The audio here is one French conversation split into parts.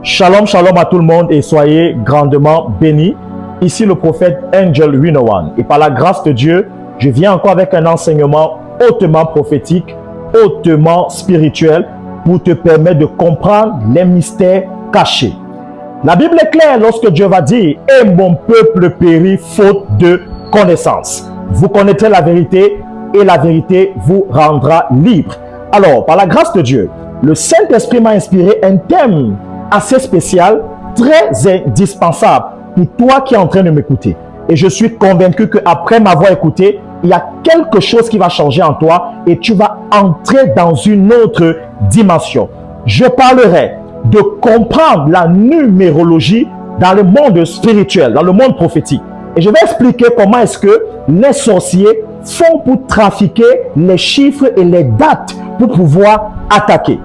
Shalom, shalom à tout le monde et soyez grandement bénis. Ici le prophète Angel Winowan. Et par la grâce de Dieu, je viens encore avec un enseignement hautement prophétique, hautement spirituel pour te permettre de comprendre les mystères cachés. La Bible est claire lorsque Dieu va dire « Et mon peuple périt faute de connaissance ». Vous connaîtrez la vérité et la vérité vous rendra libre. Alors, par la grâce de Dieu, le Saint-Esprit m'a inspiré un thème assez spécial, très indispensable pour toi qui es en train de m'écouter. Et je suis convaincu qu'après m'avoir écouté, il y a quelque chose qui va changer en toi et tu vas entrer dans une autre dimension. Je parlerai de comprendre la numérologie dans le monde spirituel, dans le monde prophétique. Et je vais expliquer comment est-ce que les sorciers font pour trafiquer les chiffres et les dates pour pouvoir attaquer.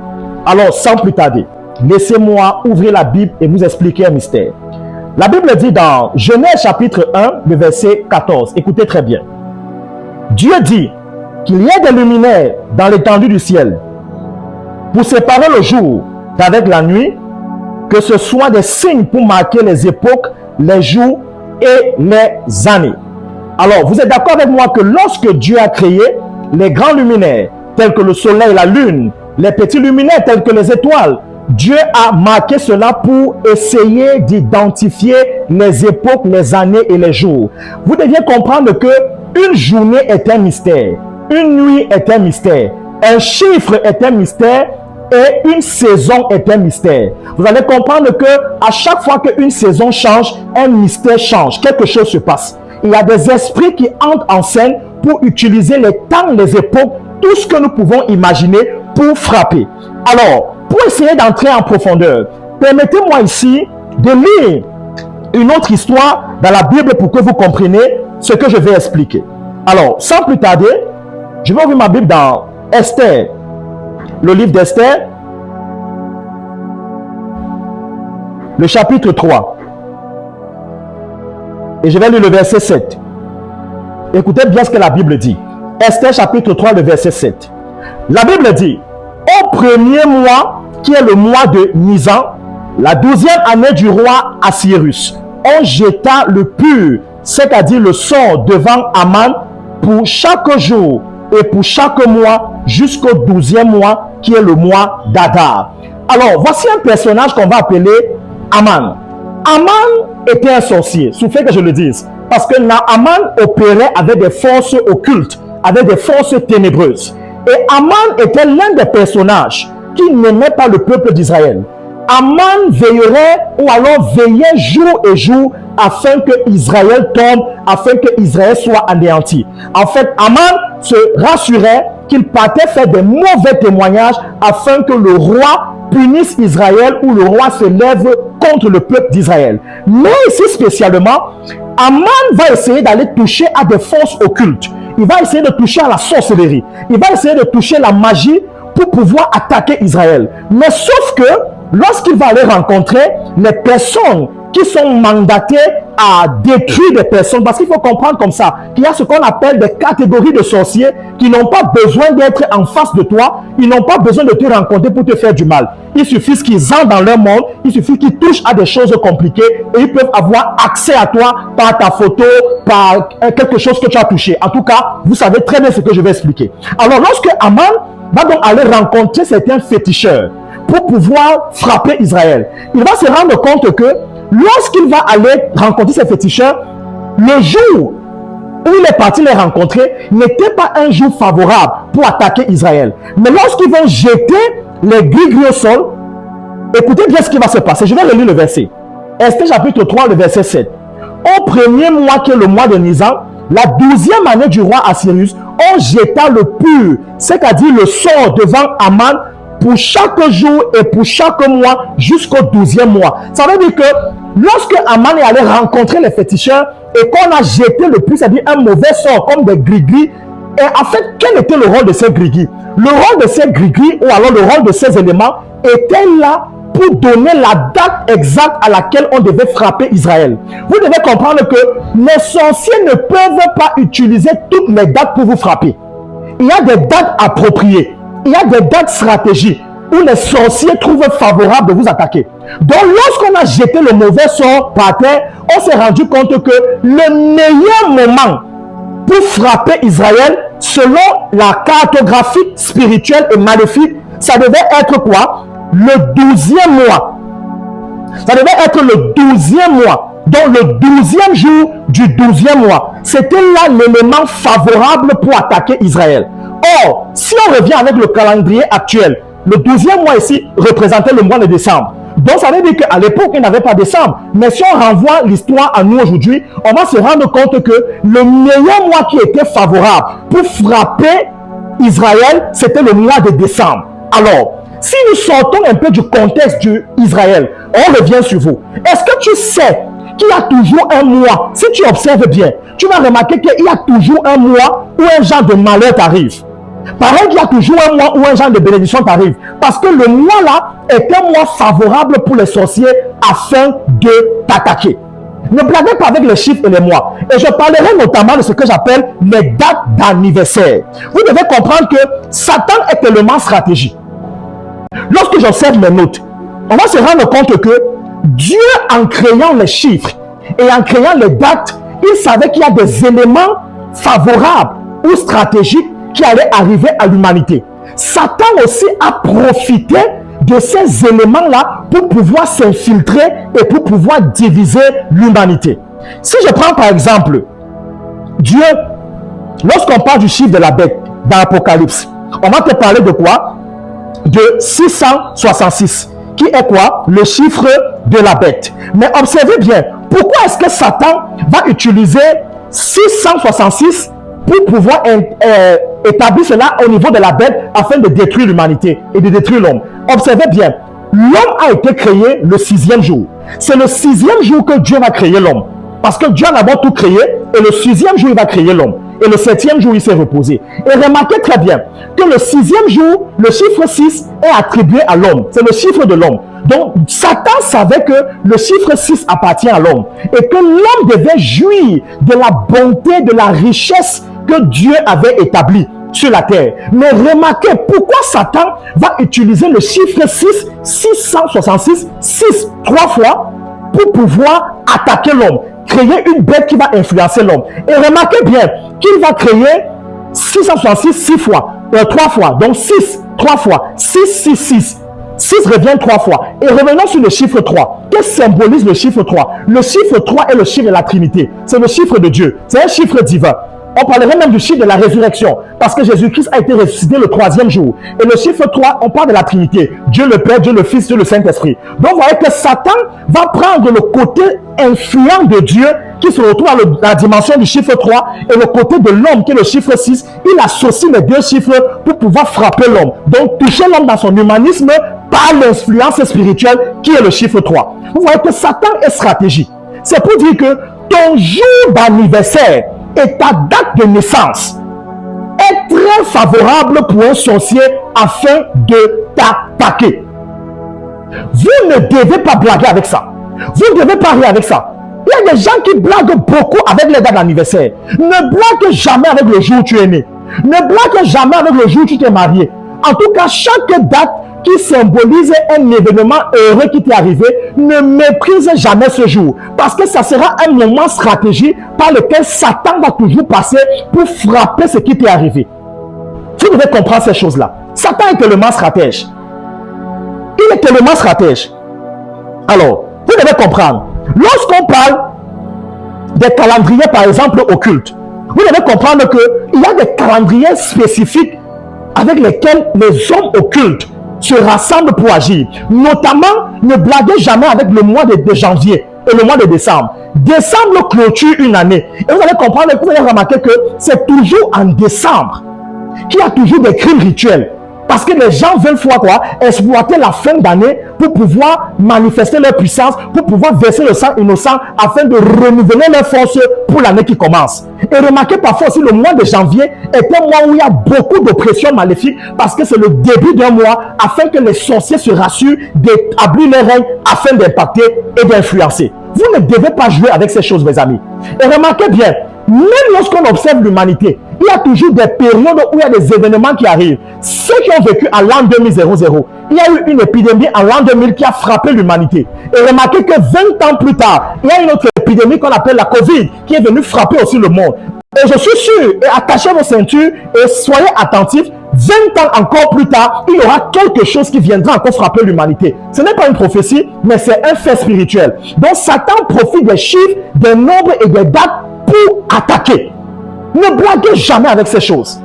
Alors, sans plus tarder, laissez-moi ouvrir la Bible et vous expliquer un mystère. La Bible dit dans Genèse chapitre 1, le verset 14. Écoutez très bien. Dieu dit qu'il y ait des luminaires dans l'étendue du ciel pour séparer le jour d'avec la nuit, que ce soit des signes pour marquer les époques, les jours et les années. Alors, vous êtes d'accord avec moi que lorsque Dieu a créé les grands luminaires, tels que le soleil, la lune, les petits luminaires tels que les étoiles, Dieu a marqué cela pour essayer d'identifier les époques, les années et les jours. Vous deviez comprendre que une journée est un mystère, une nuit est un mystère, un chiffre est un mystère et une saison est un mystère. Vous allez comprendre que à chaque fois qu'une saison change, un mystère change, quelque chose se passe. Il y a des esprits qui entrent en scène pour utiliser les temps, les époques, tout ce que nous pouvons imaginer pour frapper. Alors, pour essayer d'entrer en profondeur, permettez-moi ici de lire une autre histoire dans la Bible pour que vous compreniez ce que je vais expliquer. Alors, sans plus tarder, je vais ouvrir ma Bible dans Esther, le livre d'Esther, le chapitre 3. Et je vais lire le verset 7. Écoutez bien ce que la Bible dit. Esther chapitre 3, le verset 7. La Bible dit, au premier mois, qui est le mois de Nisan, la 12e année du roi Assyrus, on jeta le pur, c'est-à-dire le sort devant Aman pour chaque jour et pour chaque mois jusqu'au 12e mois qui est le mois d'Adar. Alors, voici un personnage qu'on va appeler Aman. Aman était un sorcier, suffit que je le dise, parce que Aman opérait avec des forces occultes, avec des forces ténébreuses. Et Aman était l'un des personnages qui n'aimait pas le peuple d'Israël. Aman veillerait ou alors veillait jour et jour afin que Israël tombe, afin que Israël soit anéanti. En fait, Aman se rassurait qu'il partait faire des mauvais témoignages afin que le roi punisse Israël ou le roi se lève contre le peuple d'Israël. Mais ici spécialement, Aman va essayer d'aller toucher à des forces occultes. Il va essayer de toucher à la sorcellerie. Il va essayer de toucher la magie pour pouvoir attaquer Israël. Mais sauf que lorsqu'il va aller rencontrer les personnes qui sont mandatées à détruire des personnes, parce qu'il faut comprendre comme ça, qu'il y a ce qu'on appelle des catégories de sorciers qui n'ont pas besoin d'être en face de toi, ils n'ont pas besoin de te rencontrer pour te faire du mal. Il suffit qu'ils entrent dans leur monde, il suffit qu'ils touchent à des choses compliquées et ils peuvent avoir accès à toi par ta photo, par quelque chose que tu as touché. En tout cas, vous savez très bien ce que je vais expliquer. Alors, lorsque Aman va donc aller rencontrer certains féticheurs pour pouvoir frapper Israël, il va se rendre compte que lorsqu'il va aller rencontrer ces féticheurs, le jour où il est parti les rencontrer n'était pas un jour favorable pour attaquer Israël. Mais lorsqu'ils vont jeter les gris au sol, écoutez bien ce qui va se passer. Je vais relire le verset. Esther chapitre 3, le verset 7. Au premier mois qui est le mois de Nisan, la 12e année du roi Assyrus, on jeta le pur, c'est-à-dire le sort devant Aman pour chaque jour et pour chaque mois jusqu'au 12e mois. Ça veut dire que lorsque Aman est allé rencontrer les féticheurs et qu'on a jeté le pur, c'est-à-dire un mauvais sort comme des gris-gris, et en fait, quel était le rôle de ces gris-gris? Le rôle de ces gris-gris ou alors le rôle de ces éléments était là pour donner la date exacte à laquelle on devait frapper Israël. Vous devez comprendre que les sorciers ne peuvent pas utiliser toutes les dates pour vous frapper. Il y a des dates appropriées. Il y a des dates stratégiques. où les sorciers trouvent favorable de vous attaquer. Donc, lorsqu'on a jeté le mauvais sort par terre, on s'est rendu compte que le meilleur moment pour frapper Israël, selon la cartographie spirituelle et maléfique, ça devait être quoi? Le 12e mois. Ça devait être le 12e mois. Donc, le 12e jour du 12e mois. C'était là l'élément favorable pour attaquer Israël. Or, si on revient avec le calendrier actuel, le 12e mois ici représentait le mois de décembre. Donc, ça veut dire qu'à l'époque, il n'y avait pas décembre. Mais si on renvoie l'histoire à nous aujourd'hui, on va se rendre compte que le meilleur mois qui était favorable pour frapper Israël, c'était le mois de décembre. Alors, si nous sortons un peu du contexte d'Israël, on revient sur vous. Est-ce que tu sais qu'il y a toujours un mois? Si tu observes bien, tu vas remarquer qu'il y a toujours un mois où un genre de malheur t'arrive. Pareil qu'il y a toujours un mois où un genre de bénédiction t'arrive. Parce que le mois là est un mois favorable pour les sorciers afin de t'attaquer. Ne blaguez pas avec les chiffres et les mois. Et je parlerai notamment de ce que j'appelle les dates d'anniversaire. Vous devez comprendre que Satan est tellement stratégique. Lorsque j'observe mes notes, on va se rendre compte que Dieu, en créant les chiffres et en créant les dates, il savait qu'il y a des éléments favorables ou stratégiques qui allaient arriver à l'humanité. Satan aussi a profité de ces éléments-là pour pouvoir s'infiltrer et pour pouvoir diviser l'humanité. Si je prends par exemple Dieu, lorsqu'on parle du chiffre de la bête dans l'Apocalypse, on va te parler de quoi? De 666, qui est quoi? Le chiffre de la bête. Mais observez bien, pourquoi est-ce que Satan va utiliser 666 pour pouvoir établir cela au niveau de la bête afin de détruire l'humanité et de détruire l'homme? Observez bien, l'homme a été créé le 6e jour. C'est le 6e jour que Dieu va créer l'homme. Parce que Dieu a d'abord tout créé et le 6e jour, il va créer l'homme. Et le 7e jour, il s'est reposé. Et remarquez très bien que le 6e jour, le chiffre 6 est attribué à l'homme. C'est le chiffre de l'homme. Donc, Satan savait que le chiffre 6 appartient à l'homme. Et que l'homme devait jouir de la bonté, de la richesse que Dieu avait établie sur la terre. Mais remarquez pourquoi Satan va utiliser le chiffre 6, 666, 6, 3 fois, pour pouvoir attaquer l'homme, créer une bête qui va influencer l'homme. Et remarquez bien qu'il va créer 666 6 fois, 3 fois, donc 6, 3 fois, 6, 6, 6. 6 revient 3 fois. Et revenons sur le chiffre 3. Qu'est-ce que symbolise le chiffre 3? Le chiffre 3 est le chiffre de la Trinité. C'est le chiffre de Dieu. C'est un chiffre divin. On parlerait même du chiffre de la résurrection, parce que Jésus-Christ a été ressuscité le 3e jour. Et le chiffre 3, on parle de la Trinité. Dieu le Père, Dieu le Fils, Dieu le Saint-Esprit. Donc, vous voyez que Satan va prendre le côté influent de Dieu, qui se retrouve dans la dimension du chiffre 3, et le côté de l'homme, qui est le chiffre 6. Il associe les deux chiffres pour pouvoir frapper l'homme. Donc, toucher l'homme dans son humanisme par l'influence spirituelle, qui est le chiffre 3. Vous voyez que Satan est stratégique. C'est pour dire que ton jour d'anniversaire et ta date de naissance est très favorable pour un sorcier afin de t'attaquer. Vous ne devez pas blaguer avec ça. Vous ne devez pas rire avec ça. Il y a des gens qui blaguent beaucoup avec les dates d'anniversaire. Ne blague jamais avec le jour où tu es né. Ne blague jamais avec le jour où tu t'es marié. En tout cas, chaque date qui symbolise un événement heureux qui t'est arrivé, ne méprise jamais ce jour. Parce que ça sera un moment stratégique par lequel Satan va toujours passer pour frapper ce qui t'est arrivé. Vous devez comprendre ces choses-là. Satan est tellement stratège. Il est tellement stratège. Alors, vous devez comprendre. Lorsqu'on parle des calendriers, par exemple, occultes, vous devez comprendre qu'il y a des calendriers spécifiques avec lesquels les hommes occultes se rassemblent pour agir. Notamment, ne blaguez jamais avec le mois de janvier et le mois de décembre. Décembre clôture une année. Et vous allez comprendre, vous allez remarquer que c'est toujours en décembre qu'il y a toujours des crimes rituels. Parce que les gens veulent quoi? Exploiter la fin d'année pour pouvoir manifester leur puissance, pour pouvoir verser le sang innocent afin de renouveler leur force pour l'année qui commence. Et remarquez parfois aussi le mois de janvier est un mois où il y a beaucoup d'oppression maléfique parce que c'est le début d'un mois afin que les sorciers se rassurent d'établir leur règne afin d'impacter et d'influencer. Vous ne devez pas jouer avec ces choses, mes amis. Et remarquez bien, Même lorsqu'on observe l'humanité, il y a toujours des périodes où il y a des événements qui arrivent. Ceux qui ont vécu à l'an 2000, il y a eu une épidémie en l'an 2000 qui a frappé l'humanité. Et remarquez que 20 ans plus tard, il y a une autre épidémie qu'on appelle la Covid qui est venue frapper aussi le monde. Et je suis sûr, et attachez vos ceintures et soyez attentifs, 20 ans encore plus tard, il y aura quelque chose qui viendra encore frapper l'humanité. Ce n'est pas une prophétie, mais c'est un fait spirituel. Donc Satan profite des chiffres, des nombres et des dates pour attaquer. Ne blaguez jamais avec ces choses.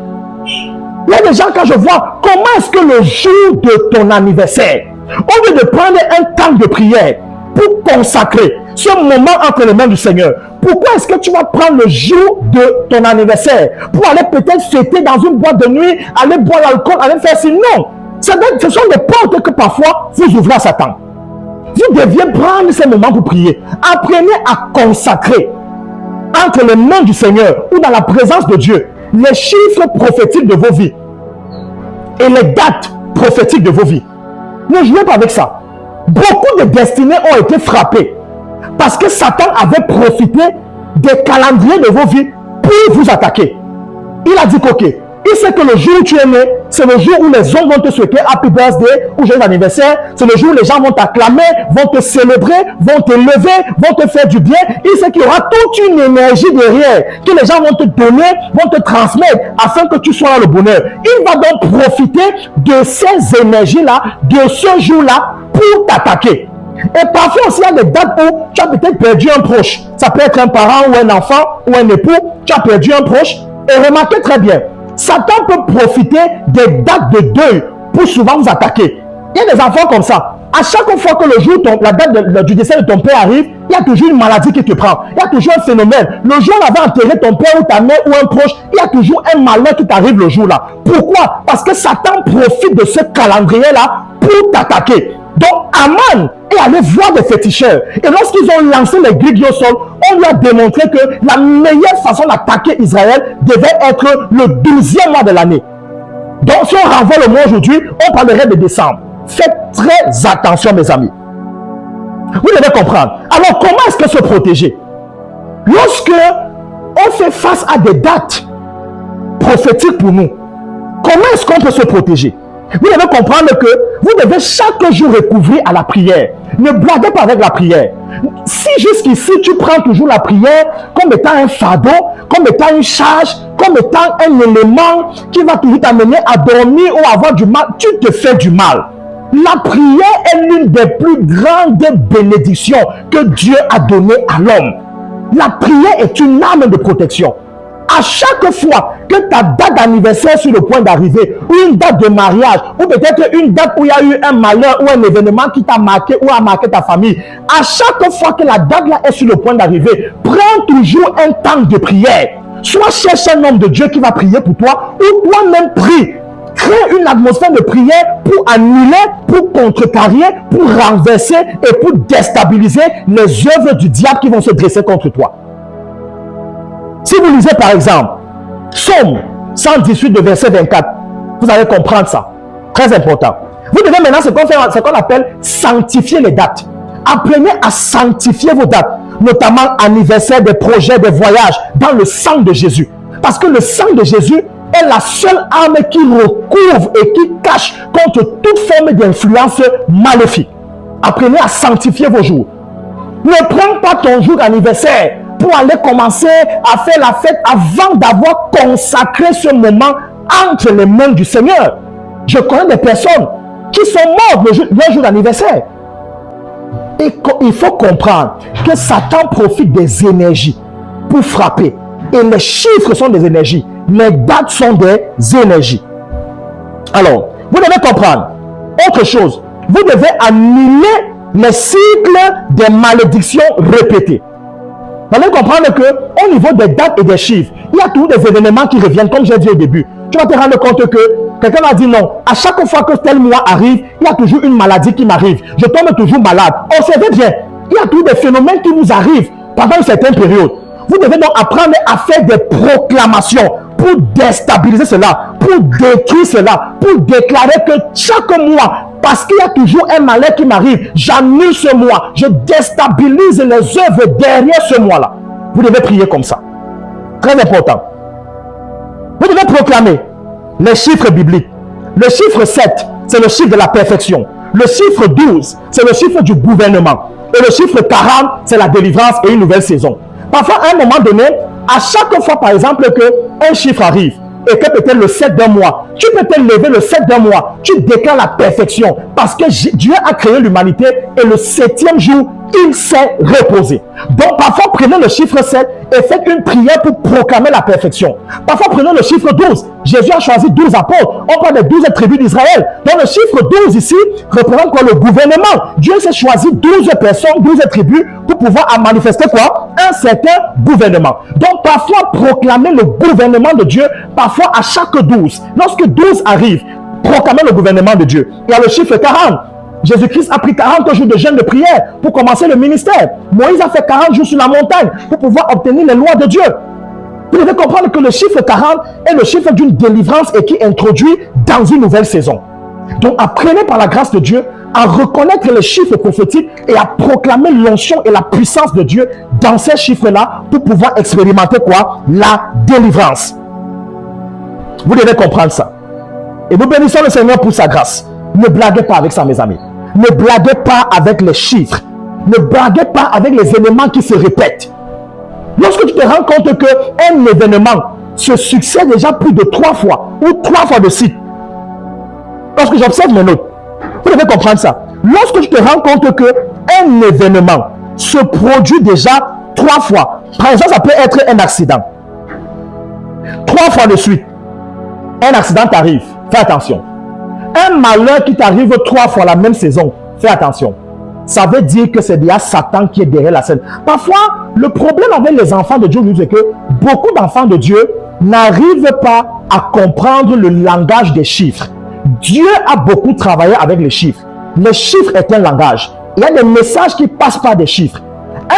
Il y a des gens, quand je vois, comment est-ce que le jour de ton anniversaire, au lieu de prendre un temps de prière pour consacrer ce moment entre les mains du Seigneur, pourquoi est-ce que tu vas prendre le jour de ton anniversaire pour aller peut-être fêter dans une boîte de nuit, aller boire l'alcool, aller faire ci? Non, ce sont des portes que parfois vous ouvrez à Satan. Vous deviez prendre ces moments pour prier. Apprenez à consacrer entre les mains du Seigneur ou dans la présence de Dieu les chiffres prophétiques de vos vies et les dates prophétiques de vos vies. Ne jouez pas avec ça. Beaucoup de destinées ont été frappées parce que Satan avait profité des calendriers de vos vies pour vous attaquer. Il a dit qu'ok, il sait que le jour où tu es né, c'est le jour où les hommes vont te souhaiter Happy Birthday ou joyeux anniversaire. C'est le jour où les gens vont t'acclamer, vont te célébrer, vont te lever, vont te faire du bien. Il sait qu'il y aura toute une énergie derrière que les gens vont te donner, vont te transmettre afin que tu sois dans le bonheur. Il va donc profiter de ces énergies-là, de ce jour-là pour t'attaquer. Et parfois aussi, il y a des dates où tu as peut-être perdu un proche. Ça peut être un parent ou un enfant ou un époux. Tu as perdu un proche. Et remarquez très bien, Satan peut profiter des dates de deuil pour souvent vous attaquer. Il y a des enfants comme ça. À chaque fois que le jour, la date du décès de ton père arrive, il y a toujours une maladie qui te prend. Il y a toujours un phénomène. Le jour où on avait enterré ton père ou ta mère ou un proche, il y a toujours un malheur qui t'arrive le jour-là. Pourquoi? Parce que Satan profite de ce calendrier-là pour t'attaquer. Donc, Aman est allé voir des féticheurs. Et lorsqu'ils ont lancé les grigles au sol, on lui a démontré que la meilleure façon d'attaquer Israël devait être le 12e mois de l'année. Donc, si on renvoie le mois aujourd'hui, on parlerait de décembre. Faites très attention, mes amis. Vous devez comprendre. Alors, comment est-ce que se protéger? Lorsque on fait face à des dates prophétiques pour nous, comment est-ce qu'on peut se protéger? Vous devez comprendre que vous devez chaque jour recourir à la prière. Ne blaguez pas avec la prière. Si jusqu'ici tu prends toujours la prière comme étant un fardeau, comme étant une charge, comme étant un élément qui va toujours t'amener à dormir ou à avoir du mal, tu te fais du mal. La prière est l'une des plus grandes bénédictions que Dieu a données à l'homme. La prière est une arme de protection. À chaque fois que ta date d'anniversaire est sur le point d'arriver, ou une date de mariage, ou peut-être une date où il y a eu un malheur ou un événement qui t'a marqué ou a marqué ta famille, à chaque fois que la date là est sur le point d'arriver, prends toujours un temps de prière. Soit cherche un homme de Dieu qui va prier pour toi, ou toi-même prie. Crée une atmosphère de prière pour annuler, pour contrecarrer, pour renverser et pour déstabiliser les œuvres du diable qui vont se dresser contre toi. Si vous lisez par exemple Psaume 118 de verset 24, vous allez comprendre ça. Très important. Vous devez maintenant ce qu'on appelle sanctifier les dates. Apprenez à sanctifier vos dates, notamment anniversaire, des projets, des voyages, dans le sang de Jésus. Parce que le sang de Jésus est la seule arme qui recouvre et qui cache contre toute forme d'influence maléfique. Apprenez à sanctifier vos jours. Ne prends pas ton jour d'anniversaire pour aller commencer à faire la fête avant d'avoir consacré ce moment entre les mains du Seigneur. Je connais des personnes qui sont mortes leur jour d'anniversaire. Et il faut comprendre que Satan profite des énergies pour frapper. Et les chiffres sont des énergies. Les dates sont des énergies. Alors, vous devez comprendre autre chose. Vous devez annuler les cycles des malédictions répétées. Vous allez comprendre qu'au niveau des dates et des chiffres, il y a toujours des événements qui reviennent, comme j'ai dit au début. Tu vas te rendre compte que quelqu'un m'a dit non, à chaque fois que tel mois arrive, il y a toujours une maladie qui m'arrive. Je tombe toujours malade. Observez bien, il y a toujours des phénomènes qui nous arrivent pendant une certaine période. Vous devez donc apprendre à faire des proclamations pour déstabiliser cela, pour détruire cela, pour déclarer que chaque mois, parce qu'il y a toujours un malheur qui m'arrive, j'annule ce mois, je déstabilise les œuvres derrière ce mois-là. Vous devez prier comme ça. Très important. Vous devez proclamer les chiffres bibliques. Le chiffre 7, c'est le chiffre de la perfection. Le chiffre 12, c'est le chiffre du gouvernement. Et le chiffre 40, c'est la délivrance et une nouvelle saison. Parfois, à un moment donné, à chaque fois, par exemple, qu'un chiffre arrive, et que peut-être le 7 d'un mois, tu peux te lever le 7 d'un mois, tu déclares la perfection, parce que Dieu a créé l'humanité, et le 7e jour, il s'est reposé. Donc, parfois, prenez le chiffre 7 et faites une prière pour proclamer la perfection. Parfois, prenez le chiffre 12. Jésus a choisi 12 apôtres. On parle des 12 tribus d'Israël. Donc, le chiffre 12 ici représente quoi? Le gouvernement. Dieu s'est choisi 12 personnes, 12 tribus pour pouvoir manifester quoi? Un certain gouvernement. Donc, parfois, proclamer le gouvernement de Dieu, parfois à chaque 12. Lorsque 12 arrive, proclamer le gouvernement de Dieu. Il y a le chiffre 40. Jésus-Christ a pris 40 jours de jeûne de prière pour commencer le ministère. Moïse a fait 40 jours sur la montagne pour pouvoir obtenir les lois de Dieu. Vous devez comprendre que le chiffre 40 est le chiffre d'une délivrance et qui introduit dans une nouvelle saison. Donc apprenez par la grâce de Dieu à reconnaître les chiffres prophétiques et à proclamer l'onction et la puissance de Dieu dans ces chiffres-là pour pouvoir expérimenter quoi? La délivrance. Vous devez comprendre ça. Et nous bénissons le Seigneur pour sa grâce. Ne blaguez pas avec ça, mes amis. Ne blaguez pas avec les chiffres. Ne blaguez pas avec les éléments qui se répètent. Lorsque tu te rends compte qu'un événement se succède déjà plus de 3 fois ou 3 fois de suite, lorsque j'observe mes notes, vous devez comprendre ça. Lorsque tu te rends compte qu'un événement se produit déjà 3 fois, par exemple, ça peut être un accident. 3 fois de suite, un accident t'arrive, fais attention. Un malheur qui t'arrive 3 fois la même saison, fais attention. Ça veut dire que c'est déjà Satan qui est derrière la scène. Parfois, le problème avec les enfants de Dieu, c'est que beaucoup d'enfants de Dieu n'arrivent pas à comprendre le langage des chiffres. Dieu a beaucoup travaillé avec les chiffres. Les chiffres est un langage. Il y a des messages qui passent par des chiffres.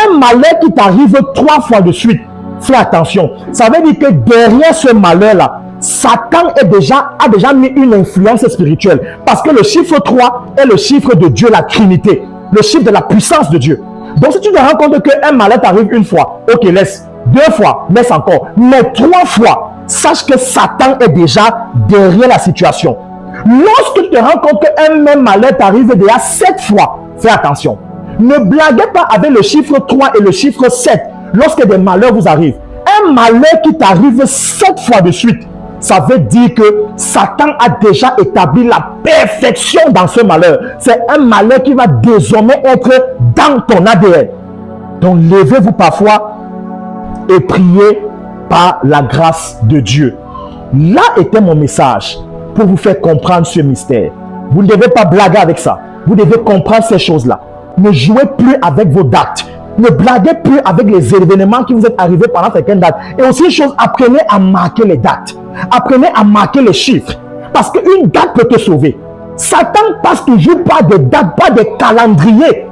Un malheur qui t'arrive 3 fois de suite, fais attention. Ça veut dire que derrière ce malheur-là, Satan a déjà mis une influence spirituelle. Parce que le chiffre 3 est le chiffre de Dieu, la Trinité. Le chiffre de la puissance de Dieu. Donc si tu te rends compte qu'un malheur t'arrive 1 fois, ok, laisse. 2 fois, laisse encore. Mais 3 fois, sache que Satan est déjà derrière la situation. Lorsque tu te rends compte qu'un même malheur t'arrive déjà 7 fois, fais attention. Ne blaguez pas avec le chiffre 3 et le chiffre 7 lorsque des malheurs vous arrivent. Un malheur qui t'arrive 7 fois de suite, ça veut dire que Satan a déjà établi la perfection dans ce malheur. C'est un malheur qui va désormais être dans ton ADN. Donc levez-vous parfois et priez par la grâce de Dieu. Là était mon message pour vous faire comprendre ce mystère. Vous ne devez pas blaguer avec ça. Vous devez comprendre ces choses-là. Ne jouez plus avec vos dates. Ne blaguez plus avec les événements qui vous sont arrivés pendant certaines dates. Et aussi une chose, apprenez à marquer les dates. Apprenez à marquer les chiffres. Parce qu'une date peut te sauver. Satan passe toujours par des dates, pas des calendriers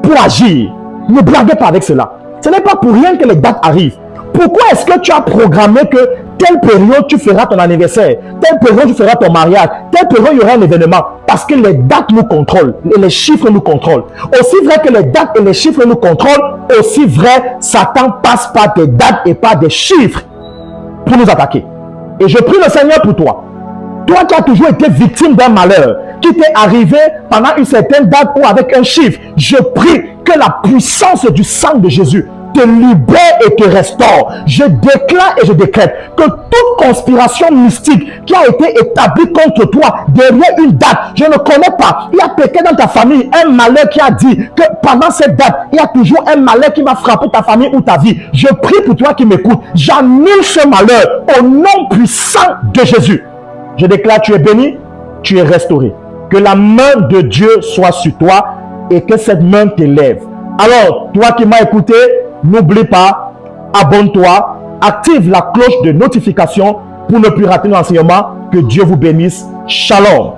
pour agir. Ne blaguez pas avec cela. Ce n'est pas pour rien que les dates arrivent. Pourquoi est-ce que tu as programmé que telle période tu feras ton anniversaire, telle période tu feras ton mariage, telle période il y aura un événement? Parce que les dates nous contrôlent et les chiffres nous contrôlent. Aussi vrai que les dates et les chiffres nous contrôlent, aussi vrai Satan passe par des dates et par des chiffres pour nous attaquer. Et je prie le Seigneur pour toi. Toi qui as toujours été victime d'un malheur qui t'est arrivé pendant une certaine date ou avec un chiffre, je prie que la puissance du sang de Jésus te libère et te restaure. Je déclare et je décrète que toute conspiration mystique qui a été établie contre toi derrière une date, je ne connais pas. Il y a quelqu'un dans ta famille, un malheur qui a dit que pendant cette date, il y a toujours un malheur qui va frapper ta famille ou ta vie. Je prie pour toi qui m'écoutes. J'annule ce malheur au nom puissant de Jésus. Je déclare, tu es béni, tu es restauré. Que la main de Dieu soit sur toi et que cette main t'élève. Alors, toi qui m'as écouté, n'oublie pas, abonne-toi, active la cloche de notification pour ne plus rater l'enseignement. Que Dieu vous bénisse. Shalom.